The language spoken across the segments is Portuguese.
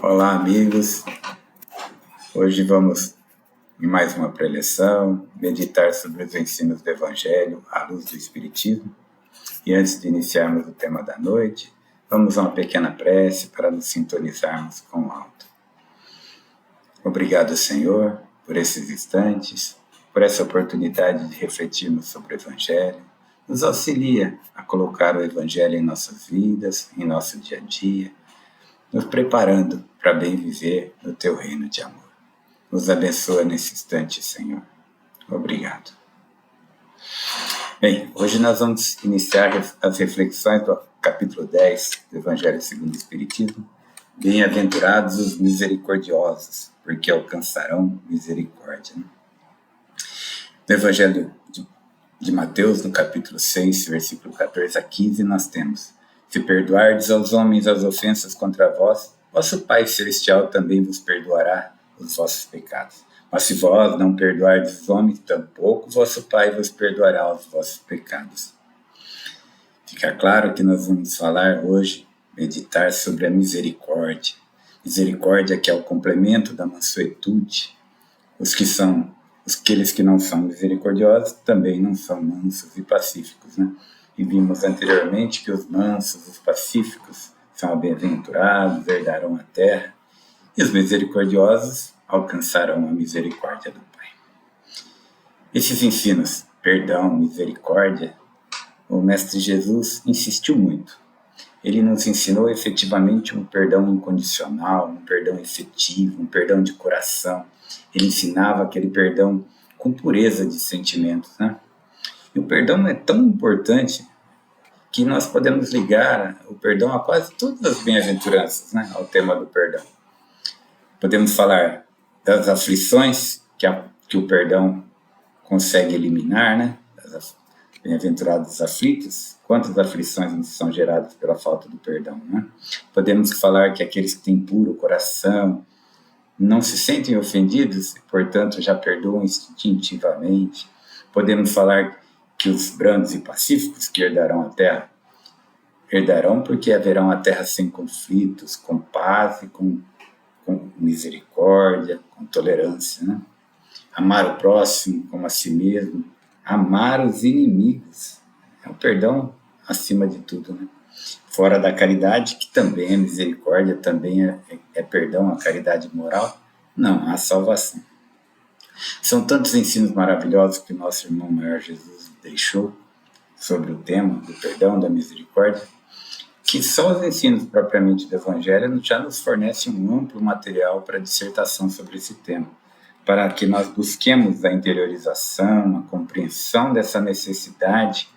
Olá, amigos. Hoje vamos, em mais uma preleção, meditar sobre os ensinos do Evangelho à luz do Espiritismo. E antes de iniciarmos o tema da noite, vamos a uma pequena prece para nos sintonizarmos com o alto. Obrigado, Senhor, por esses instantes, por essa oportunidade de refletirmos sobre o Evangelho. Nos auxilia a colocar o Evangelho em nossas vidas, em nosso dia a dia, nos preparando para bem viver no Teu reino de amor. Nos abençoa nesse instante, Senhor. Obrigado. Bem, hoje nós vamos iniciar as reflexões do capítulo 10 do Evangelho segundo o Espiritismo. Bem-aventurados os misericordiosos, porque alcançarão misericórdia. No Evangelho de Mateus, no capítulo 6, versículo 14 a 15, nós temos: se perdoardes aos homens as ofensas contra vós, vosso Pai Celestial também vos perdoará os vossos pecados. Mas se vós não perdoardes os homens, tampouco vosso Pai vos perdoará os vossos pecados. Fica claro que nós vamos falar hoje, meditar sobre a misericórdia. Misericórdia que é o complemento da mansuetude. Aqueles que não são misericordiosos também não são mansos e pacíficos, né? E vimos anteriormente que os mansos, os pacíficos, são bem-aventurados, herdarão a terra, e os misericordiosos alcançarão a misericórdia do Pai. Esses ensinos, perdão, misericórdia, o Mestre Jesus insistiu muito. Ele nos ensinou efetivamente um perdão incondicional, um perdão efetivo, um perdão de coração. Ele ensinava aquele perdão com pureza de sentimentos, né? E o perdão é tão importante que nós podemos ligar o perdão a quase todas as bem-aventuranças, né? Ao tema do perdão. Podemos falar das aflições que o perdão consegue eliminar, né? Bem-aventurados aflitos, quantas aflições nos são geradas pela falta do perdão, né? Podemos falar que aqueles que têm puro coração não se sentem ofendidos e, portanto, já perdoam instintivamente. Podemos falar que os brandos e pacíficos que herdarão a terra, herdarão porque haverão a terra sem conflitos, com paz e com misericórdia, com tolerância, né? Amar o próximo como a si mesmo, amar os inimigos, é o perdão acima de tudo, né? Fora da caridade, que também é misericórdia, também é perdão, a caridade moral, não, há salvação. São tantos ensinos maravilhosos que nosso irmão maior Jesus deixou sobre o tema do perdão, da misericórdia, que só os ensinos propriamente do Evangelho já nos fornecem um amplo material para dissertação sobre esse tema, para que nós busquemos a interiorização, a compreensão dessa necessidade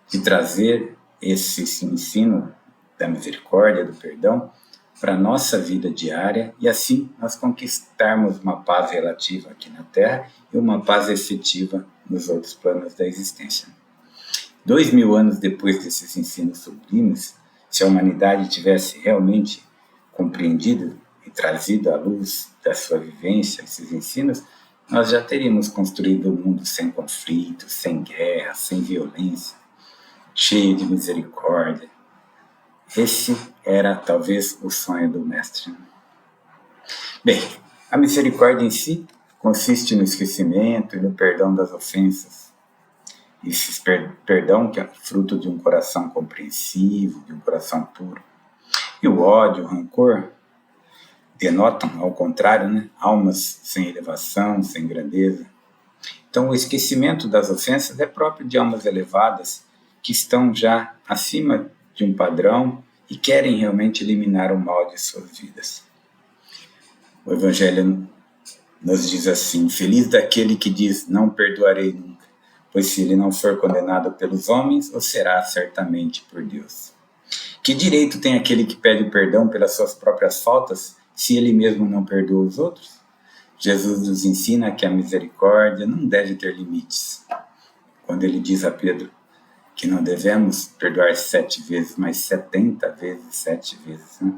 de trazer esse ensino da misericórdia, do perdão, para a nossa vida diária e assim nós conquistarmos uma paz relativa aqui na Terra e uma paz efetiva nos outros planos da existência. 2000 anos depois desses ensinos sublimes, se a humanidade tivesse realmente compreendido e trazido à luz da sua vivência esses ensinos, nós já teríamos construído um mundo sem conflitos, sem guerra, sem violência, cheio de misericórdia. Esse era talvez o sonho do Mestre. Bem, a misericórdia em si consiste no esquecimento e no perdão das ofensas. Esse perdão que é fruto de um coração compreensivo, de um coração puro. E o ódio, o rancor, denotam, ao contrário, né? Almas sem elevação, sem grandeza. Então, o esquecimento das ofensas é próprio de almas elevadas que estão já acima de um padrão e querem realmente eliminar o mal de suas vidas. O Evangelho nos diz assim: feliz daquele que diz, não perdoarei nunca, pois se ele não for condenado pelos homens, o será certamente por Deus. Que direito tem aquele que pede perdão pelas suas próprias faltas, se ele mesmo não perdoa os outros? Jesus nos ensina que a misericórdia não deve ter limites. Quando ele diz a Pedro que não devemos perdoar 7 vezes, mas 70 vezes 7 vezes. Né?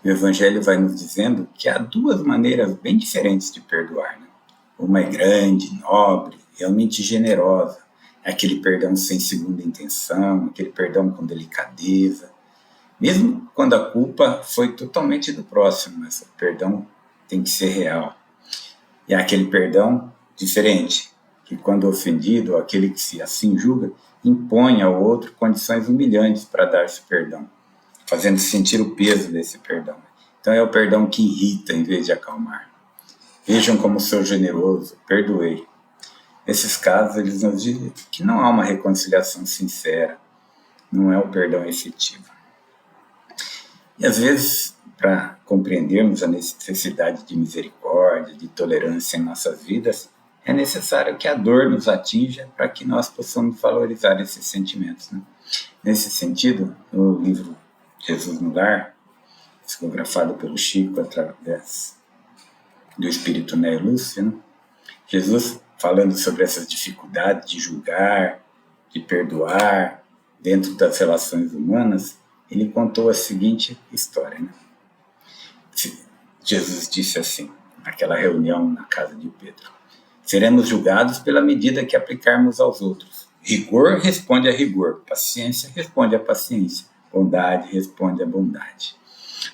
O Evangelho vai nos dizendo que há 2 maneiras bem diferentes de perdoar. Né? Uma é grande, nobre, realmente generosa. É aquele perdão sem segunda intenção, aquele perdão com delicadeza, Mesmo quando a culpa foi totalmente do próximo, mas o perdão tem que ser real. E é aquele perdão diferente, que quando ofendido, aquele que se assim julga, impõe ao outro condições humilhantes para dar-se perdão, fazendo sentir o peso desse perdão. Então é o perdão que irrita em vez de acalmar. Vejam como sou generoso, perdoei. Nesses casos, eles nos dizem que não há uma reconciliação sincera, não é o perdão efetivo. E às vezes, para compreendermos a necessidade de misericórdia, de tolerância em nossas vidas, é necessário que a dor nos atinja para que nós possamos valorizar esses sentimentos. Né? Nesse sentido, no livro Jesus no Lar, psicografado pelo Chico através do espírito Né Lúcia, né? Jesus, falando sobre essas dificuldades de julgar, de perdoar dentro das relações humanas, ele contou a seguinte história. Né? Jesus disse assim, naquela reunião na casa de Pedro: seremos julgados pela medida que aplicarmos aos outros. Rigor responde a rigor, paciência responde a paciência, bondade responde a bondade.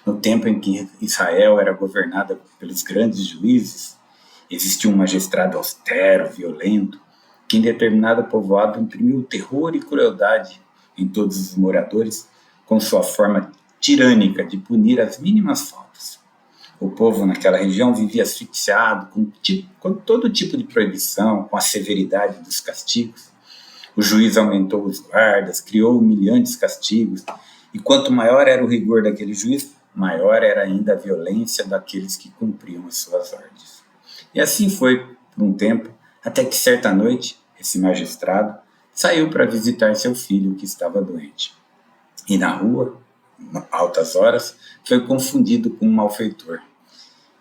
No tempo em que Israel era governada pelos grandes juízes, existia um magistrado austero, violento, que em determinado povoado imprimiu terror e crueldade em todos os moradores, com sua forma tirânica de punir as mínimas faltas. O povo naquela região vivia asfixiado com todo tipo de proibição, com a severidade dos castigos. O juiz aumentou os guardas, criou humilhantes castigos, e quanto maior era o rigor daquele juiz, maior era ainda a violência daqueles que cumpriam as suas ordens. E assim foi por um tempo, até que certa noite, esse magistrado saiu para visitar seu filho que estava doente. E na rua, altas horas, foi confundido com um malfeitor,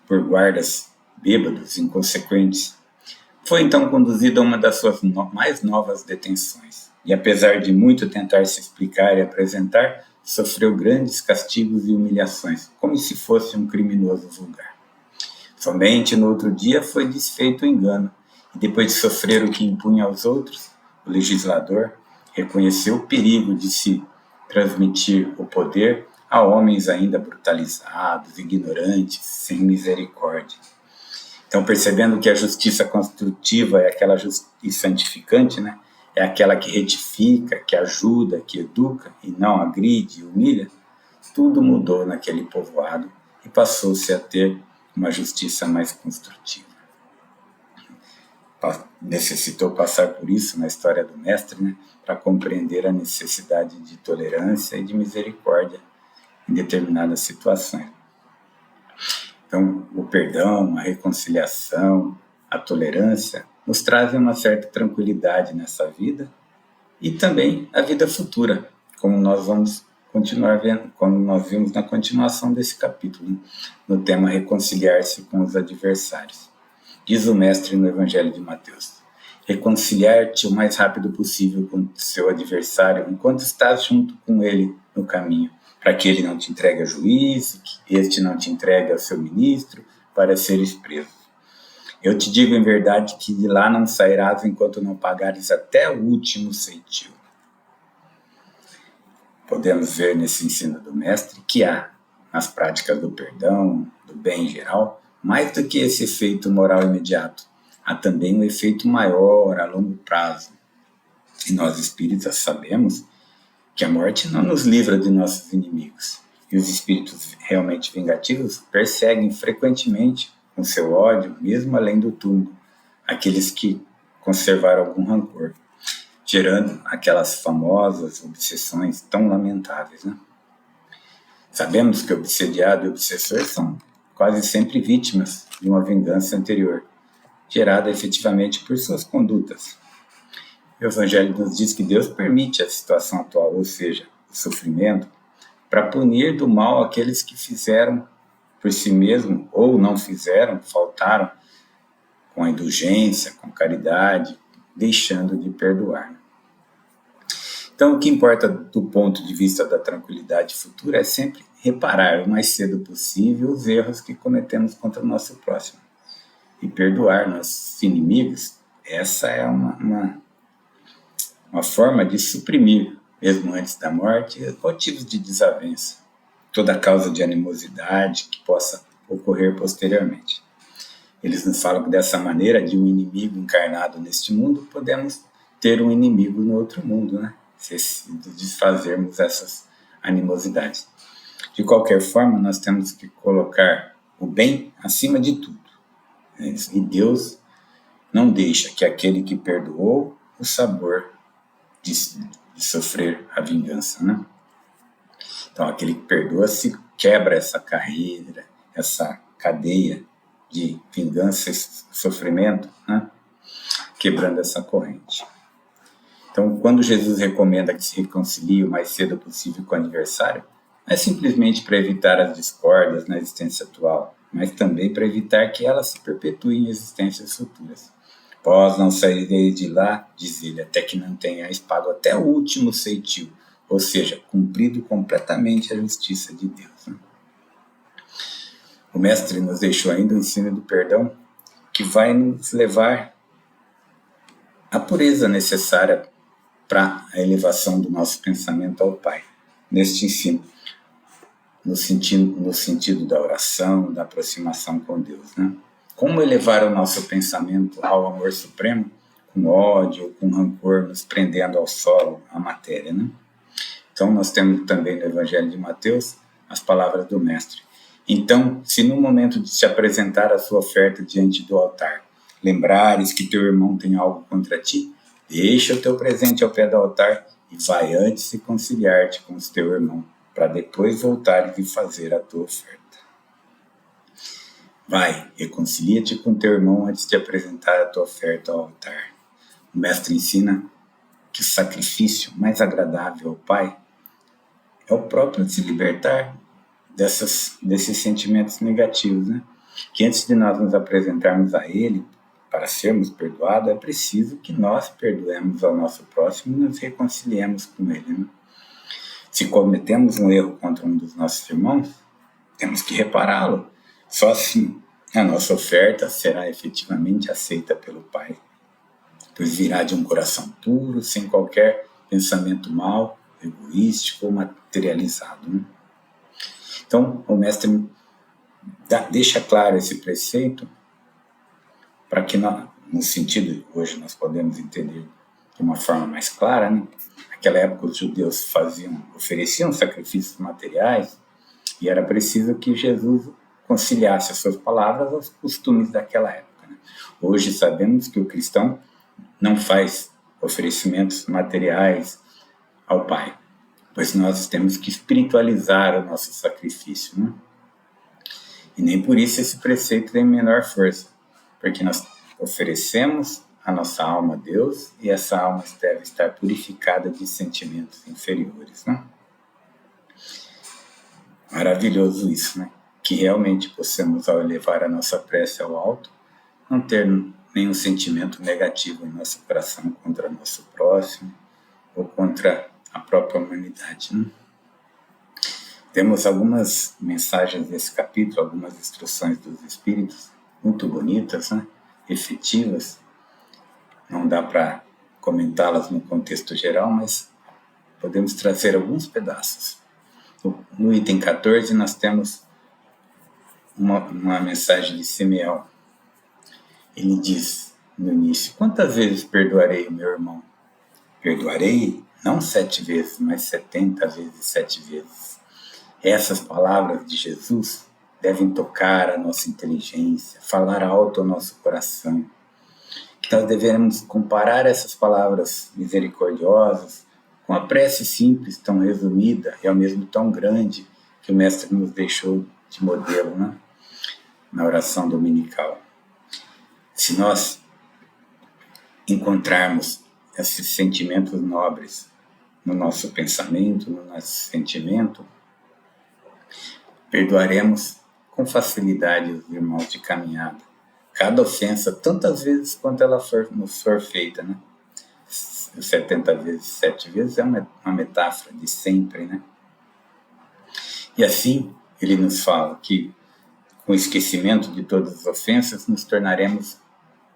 por guardas bêbados, inconsequentes. Foi então conduzido a uma das suas mais novas detenções, e apesar de muito tentar se explicar e apresentar, sofreu grandes castigos e humilhações, como se fosse um criminoso vulgar. Somente no outro dia foi desfeito o engano, e depois de sofrer o que impunha aos outros, o legislador reconheceu o perigo de se transmitir o poder a homens ainda brutalizados, ignorantes, sem misericórdia. Então, percebendo que a justiça construtiva é aquela justiça santificante, né? É aquela que retifica, que ajuda, que educa e não agride e humilha, tudo mudou naquele povoado e passou-se a ter uma justiça mais construtiva. Necessitou passar por isso na história do Mestre, né? Para compreender a necessidade de tolerância e de misericórdia em determinadas situações. Então, o perdão, a reconciliação, a tolerância nos trazem uma certa tranquilidade nessa vida e também a vida futura, como nós vamos continuar vendo, como nós vimos na continuação desse capítulo, né? No tema reconciliar-se com os adversários. Diz o Mestre no Evangelho de Mateus: reconciliar-te o mais rápido possível com seu adversário enquanto estás junto com ele no caminho, para que ele não te entregue ao juiz, que este não te entregue ao seu ministro, para seres preso. Eu te digo em verdade que de lá não sairás enquanto não pagares até o último ceitil. Podemos ver nesse ensino do Mestre que há, nas práticas do perdão, do bem em geral, mais do que esse efeito moral imediato, há também um efeito maior a longo prazo. E nós espíritas sabemos que a morte não nos livra de nossos inimigos. E os espíritos realmente vingativos perseguem frequentemente com seu ódio, mesmo além do túmulo, aqueles que conservaram algum rancor, gerando aquelas famosas obsessões tão lamentáveis. Né? Sabemos que obsediado e obsessor são quase sempre vítimas de uma vingança anterior, gerada efetivamente por suas condutas. O Evangelho nos diz que Deus permite a situação atual, ou seja, o sofrimento, para punir do mal aqueles que fizeram por si mesmo ou não fizeram, faltaram com a indulgência, com caridade, deixando de perdoar. Então, o que importa do ponto de vista da tranquilidade futura é sempre reparar o mais cedo possível os erros que cometemos contra o nosso próximo e perdoar nossos inimigos. Essa é uma forma de suprimir mesmo antes da morte, motivos de desavença, toda causa de animosidade que possa ocorrer posteriormente. Eles nos falam que dessa maneira, de um inimigo encarnado neste mundo, podemos ter um inimigo no outro mundo, né? Se desfazermos essas animosidades. De qualquer forma, nós temos que colocar o bem acima de tudo. E Deus não deixa que aquele que perdoou o sabor de sofrer a vingança, né? Então, aquele que perdoa se quebra essa carreira, essa cadeia de vingança e sofrimento, né? Quebrando essa corrente. Então, quando Jesus recomenda que se reconcilie o mais cedo possível com o adversário, não é simplesmente para evitar as discórdias na existência atual, mas também para evitar que elas se perpetuem em existências futuras. Vós não saireis de lá, diz ele, até que não tenhais pago até o último ceitil, ou seja, cumprido completamente a justiça de Deus. Né? O Mestre nos deixou ainda o ensino do perdão, que vai nos levar à pureza necessária para a elevação do nosso pensamento ao Pai. Neste ensino, no sentido da oração, da aproximação com Deus. Né? Como elevar o nosso pensamento ao amor supremo, com ódio ou com rancor, nos prendendo ao solo, à matéria. Né? Então, nós temos também no Evangelho de Mateus as palavras do Mestre. Então, se no momento de te apresentar a sua oferta diante do altar, lembrares que teu irmão tem algo contra ti, deixa o teu presente ao pé do altar e vai antes reconciliar-te com o teu irmão, para depois voltares e fazer a tua oferta. Vai, reconcilia-te com teu irmão antes de apresentar a tua oferta ao altar. O Mestre ensina que o sacrifício mais agradável ao Pai é o próprio se libertar desses sentimentos negativos, né? Que antes de nós nos apresentarmos a Ele, para sermos perdoados, é preciso que nós perdoemos ao nosso próximo e nos reconciliemos com Ele. Né? Se cometemos um erro contra um dos nossos irmãos, temos que repará-lo. Só assim a nossa oferta será efetivamente aceita pelo Pai, pois virá de um coração puro, sem qualquer pensamento mau, egoístico ou materializado. Né? Então, o Mestre deixa claro esse preceito para que, no sentido, hoje nós podemos entender de uma forma mais clara, né? Naquela época os judeus ofereciam sacrifícios materiais e era preciso que Jesus conciliasse as suas palavras aos costumes daquela época. Né? Hoje sabemos que o cristão não faz oferecimentos materiais ao Pai, pois nós temos que espiritualizar o nosso sacrifício. Né? E nem por isso esse preceito tem menor força, porque nós oferecemos a nossa alma a Deus e essa alma deve estar purificada de sentimentos inferiores. Né? Maravilhoso isso, né? Que realmente possamos, ao elevar a nossa prece ao alto, não ter nenhum sentimento negativo em nosso coração contra nosso próximo ou contra a própria humanidade. Né? Temos algumas mensagens desse capítulo, algumas instruções dos Espíritos, muito bonitas, né? Efetivas. Não dá para comentá-las no contexto geral, mas podemos trazer alguns pedaços. No item 14, nós temos uma mensagem de Simeão. Ele diz no início: quantas vezes perdoarei o meu irmão? Perdoarei não 7 vezes, mas 70 vezes 7 vezes. Essas palavras de Jesus devem tocar a nossa inteligência, falar alto ao nosso coração. Que nós devemos comparar essas palavras misericordiosas com a prece simples, tão resumida e ao mesmo tão grande que o Mestre nos deixou de modelo, né? Na oração dominical. Se nós encontrarmos esses sentimentos nobres no nosso pensamento, no nosso sentimento, perdoaremos com facilidade os irmãos de caminhada. Cada ofensa, tantas vezes quanto ela nos for feita, né? 70 vezes, 7 vezes é uma metáfora de sempre, né? E assim, ele nos fala que, com o esquecimento de todas as ofensas, nos tornaremos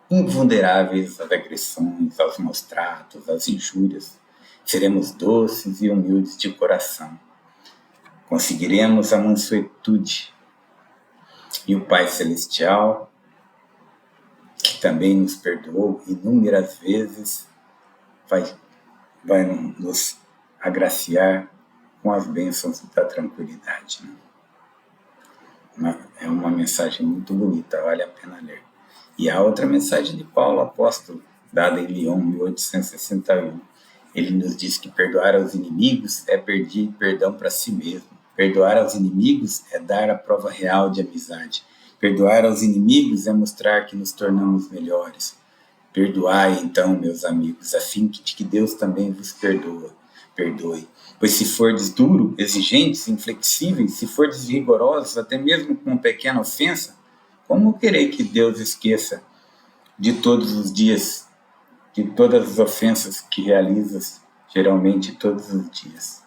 invulneráveis às agressões, aos maus tratos, às injúrias, Seremos doces e humildes de coração. Conseguiremos a mansuetude. E o Pai Celestial, que também nos perdoou inúmeras vezes, vai nos agraciar com as bênçãos da tranquilidade. É uma mensagem muito bonita, vale a pena ler. E a outra mensagem de Paulo, apóstolo, dada em Lyon, 1861. Ele nos diz que perdoar aos inimigos é pedir perdão para si mesmo. Perdoar aos inimigos é dar a prova real de amizade. Perdoar aos inimigos é mostrar que nos tornamos melhores. Perdoai, então, meus amigos, a fim de que Deus também vos perdoe. Pois se fordes duro, exigentes, inflexíveis, se fordes rigorosos, até mesmo com uma pequena ofensa, como querer que Deus esqueça de todos os dias, de todas as ofensas que realizas, geralmente todos os dias?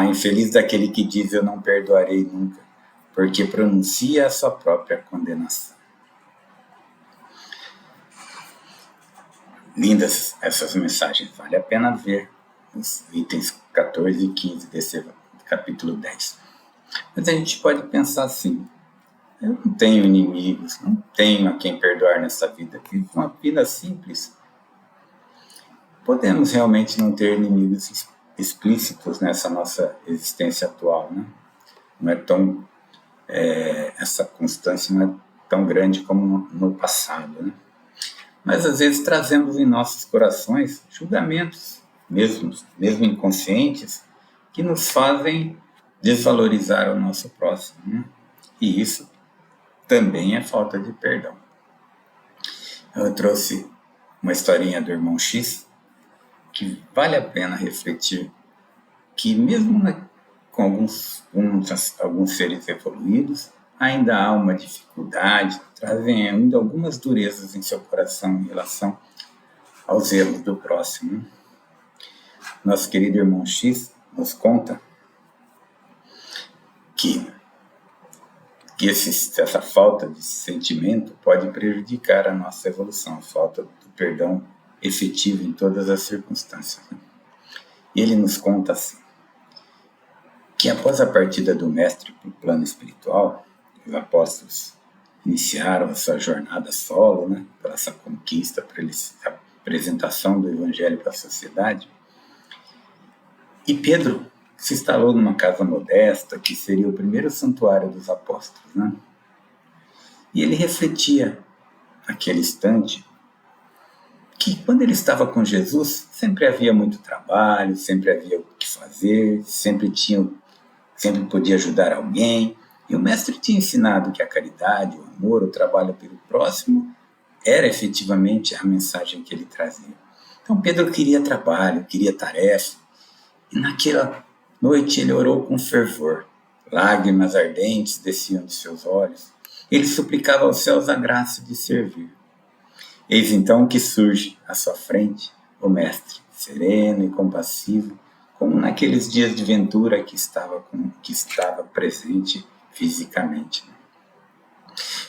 Infeliz daquele que diz: eu não perdoarei nunca, porque pronuncia a sua própria condenação. Lindas essas mensagens, vale a pena ver os itens 14 e 15 desse capítulo 10. Mas a gente pode pensar assim: eu não tenho inimigos, não tenho a quem perdoar nessa vida, vivo uma vida simples. Podemos realmente não ter inimigos explícitos nessa nossa existência atual, né? Não é tão, essa constância não é tão grande como no passado, né? Mas às vezes trazemos em nossos corações julgamentos, mesmo inconscientes, que nos fazem desvalorizar o nosso próximo, né? E isso também é falta de perdão. Eu trouxe uma historinha do irmão X, que vale a pena refletir, que mesmo com alguns seres evoluídos, ainda há uma dificuldade, trazem ainda algumas durezas em seu coração em relação aos erros do próximo. Nosso querido irmão X nos conta que essa falta de sentimento pode prejudicar a nossa evolução, a falta do perdão efetivo em todas as circunstâncias. E ele nos conta assim, que após a partida do mestre para o plano espiritual, os apóstolos iniciaram a sua jornada solo, né, para essa conquista, para a apresentação do evangelho para a sociedade. E Pedro se instalou numa casa modesta, que seria o primeiro santuário dos apóstolos, né? E ele refletia, naquele instante, que quando ele estava com Jesus, sempre havia muito trabalho, sempre havia o que fazer, sempre podia ajudar alguém. E o mestre tinha ensinado que a caridade, o amor, o trabalho pelo próximo era efetivamente a mensagem que ele trazia. Então Pedro queria trabalho, queria tarefa. E naquela noite ele orou com fervor. Lágrimas ardentes desciam de seus olhos. Ele suplicava aos céus a graça de servir. Eis então que surge à sua frente o mestre, sereno e compassivo, como naqueles dias de ventura que estava presente fisicamente.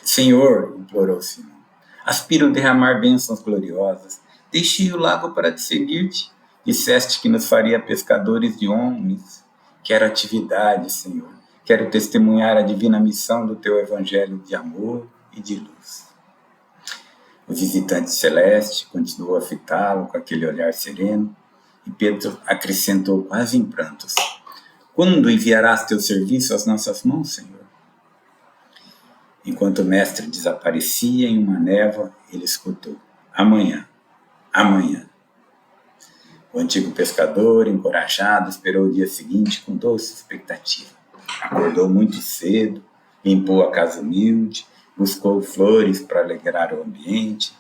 Senhor, implorou Simão, aspiro derramar bênçãos gloriosas. Deixei o lago para te seguir-te. Disseste que nos faria pescadores de homens. Quero atividade, Senhor. Quero testemunhar a divina missão do teu evangelho de amor e de luz. O visitante celeste continuou a fitá-lo com aquele olhar sereno, e Pedro acrescentou quase em prantos: quando enviarás teu serviço às nossas mãos, Senhor? Enquanto o mestre desaparecia em uma névoa, ele escutou: amanhã, amanhã. O antigo pescador, encorajado, esperou o dia seguinte com doce expectativa. Acordou muito cedo, limpou a casa humilde, buscou flores para alegrar o ambiente.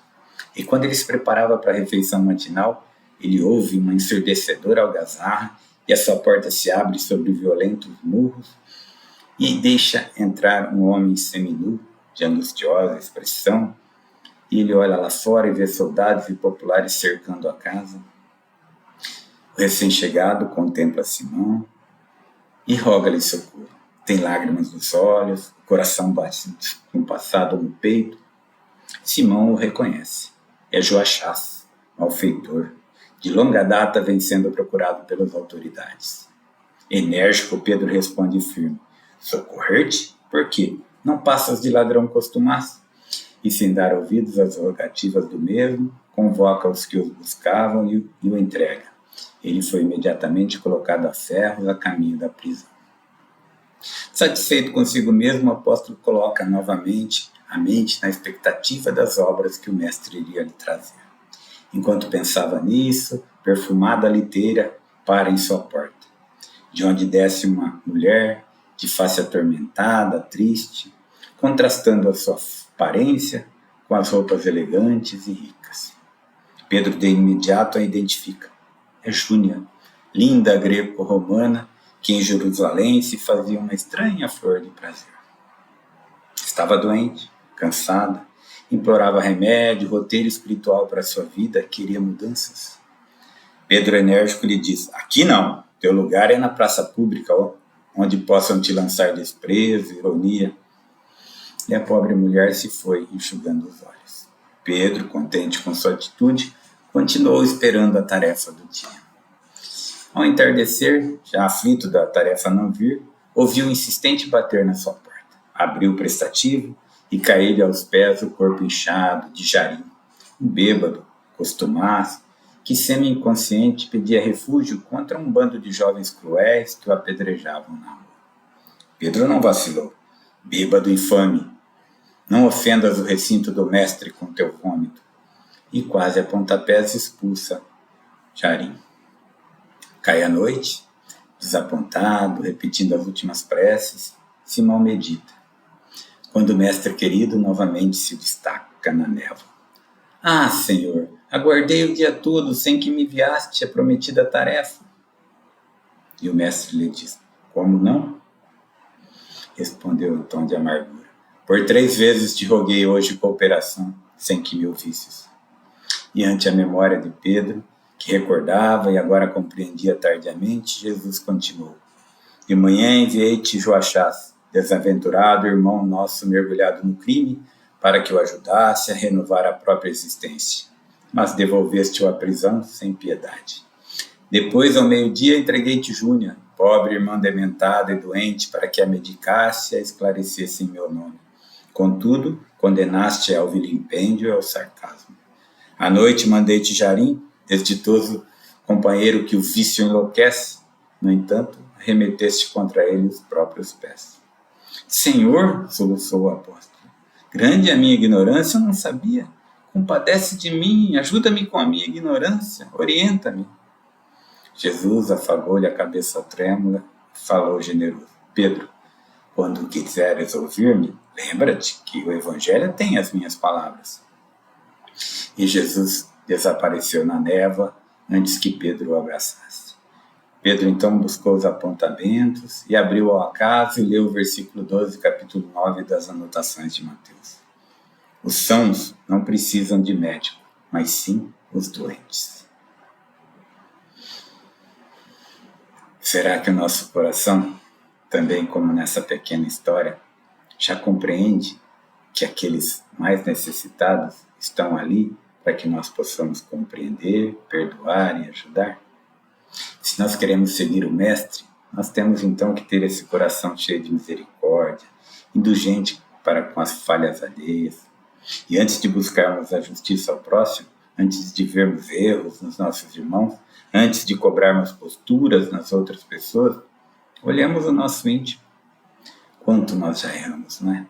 E quando ele se preparava para a refeição matinal, ele ouve uma ensurdecedora algazarra e a sua porta se abre sobre violentos murros e deixa entrar um homem seminu, de angustiosa expressão. E ele olha lá fora e vê soldados e populares cercando a casa. O recém-chegado contempla Simão e roga-lhe socorro. Tem lágrimas nos olhos, o coração bate compassado no peito. Simão o reconhece. É Joachás, malfeitor, de longa data vem sendo procurado pelas autoridades. Enérgico, Pedro responde firme: socorrer-te? Por quê? Não passas de ladrão costumasse? E sem dar ouvidos às rogativas do mesmo, convoca os que os buscavam e o entrega. Ele foi imediatamente colocado a ferros a caminho da prisão. Satisfeito consigo mesmo, o apóstolo coloca novamente a mente na expectativa das obras que o mestre iria lhe trazer. Enquanto pensava nisso, perfumada liteira para em sua porta, de onde desce uma mulher de face atormentada, triste, contrastando a sua aparência com as roupas elegantes e ricas. Pedro de imediato a identifica. É Júnia, linda greco-romana, que em Jerusalém se fazia uma estranha flor de prazer. Estava doente, cansada, implorava remédio, roteiro espiritual para sua vida, queria mudanças. Pedro enérgico lhe diz: aqui não, teu lugar é na praça pública, onde possam te lançar desprezo, ironia. E a pobre mulher se foi, enxugando os olhos. Pedro, contente com sua atitude, continuou esperando a tarefa do dia. Ao entardecer, já aflito da tarefa não vir, ouviu um insistente bater na sua porta. Abriu o prestativo e caiu-lhe aos pés o corpo inchado de Jarim, um bêbado, costumaço, que semi-inconsciente pedia refúgio contra um bando de jovens cruéis que o apedrejavam na rua. Pedro não vacilou. Bêbado infame, não ofendas o recinto do mestre com teu vômito. E quase a pontapés expulsa Jarim. Cai a noite, desapontado, repetindo as últimas preces, Simão medita. Quando o mestre querido novamente se destaca na névoa. Ah, Senhor, aguardei o dia todo sem que me enviaste a prometida tarefa. E o mestre lhe diz: como não? Respondeu em tom de amargura. Por 3 vezes te roguei hoje cooperação, sem que me ouvisses. E ante a memória de Pedro, que recordava e agora compreendia tardiamente, Jesus continuou. De manhã enviei-te Joachás, desaventurado irmão nosso mergulhado no crime, para que o ajudasse a renovar a própria existência. Mas devolveste-o à prisão sem piedade. Depois, ao meio-dia, entreguei-te Júnia, pobre irmã dementada e doente, para que a medicasse e a esclarecesse em meu nome. Contudo, condenaste ao vilimpêndio e ao sarcasmo. À noite mandei-te Jarim, desditoso companheiro que o vício enlouquece. No entanto, remeteste contra ele os próprios pés. Senhor, soluçou o apóstolo, grande é a minha ignorância, eu não sabia. Compadece de mim, ajuda-me com a minha ignorância, orienta-me. Jesus afagou-lhe a cabeça trêmula e falou generoso. Pedro, quando quiseres ouvir-me, lembra-te que o Evangelho tem as minhas palavras. E Jesus desapareceu na névoa antes que Pedro o abraçasse. Pedro então buscou os apontamentos e abriu ao acaso e leu o versículo 12, capítulo 9 das anotações de Mateus. Os sãos não precisam de médico, mas sim os doentes. Será que o nosso coração, também como nessa pequena história, já compreende que aqueles mais necessitados estão ali para que nós possamos compreender, perdoar e ajudar? Se nós queremos seguir o Mestre, nós temos então que ter esse coração cheio de misericórdia, indulgente para com as falhas alheias. E antes de buscarmos a justiça ao próximo, antes de vermos erros nos nossos irmãos, antes de cobrarmos posturas nas outras pessoas, olhemos o nosso íntimo. Quanto nós já erramos, não é?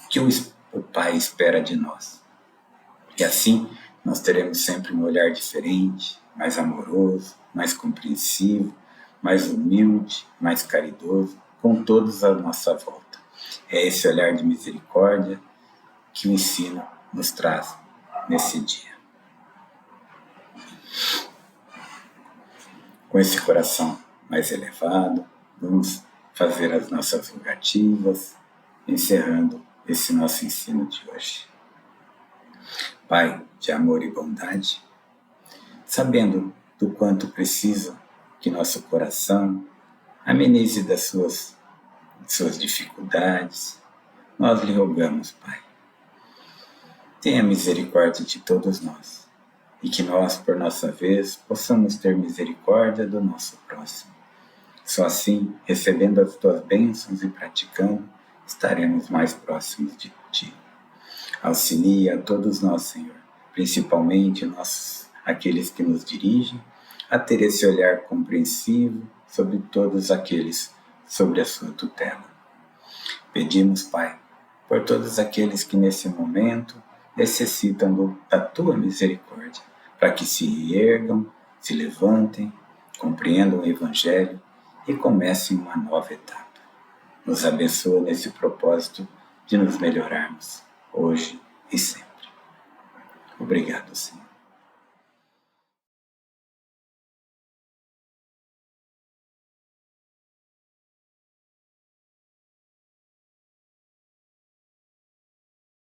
O que o Pai espera de nós? E assim, nós teremos sempre um olhar diferente, mais amoroso, mais compreensivo, mais humilde, mais caridoso, com todos à nossa volta. É esse olhar de misericórdia que o ensino nos traz nesse dia. Com esse coração mais elevado, vamos fazer as nossas rogativas, encerrando esse nosso ensino de hoje. Pai de amor e bondade, sabendo do quanto precisa que nosso coração amenize das suas dificuldades, nós lhe rogamos, Pai. Tenha misericórdia de todos nós e que nós, por nossa vez, possamos ter misericórdia do nosso próximo. Só assim, recebendo as tuas bênçãos e praticando, estaremos mais próximos de ti. Auxilia a todos nós, Senhor, principalmente aqueles que nos dirigem, a ter esse olhar compreensivo sobre todos aqueles sobre a sua tutela. Pedimos, Pai, por todos aqueles que nesse momento necessitam da tua misericórdia, para que se ergam, se levantem, compreendam o Evangelho e comecem uma nova etapa. Nos abençoa nesse propósito de nos melhorarmos, hoje e sempre. Obrigado, Senhor.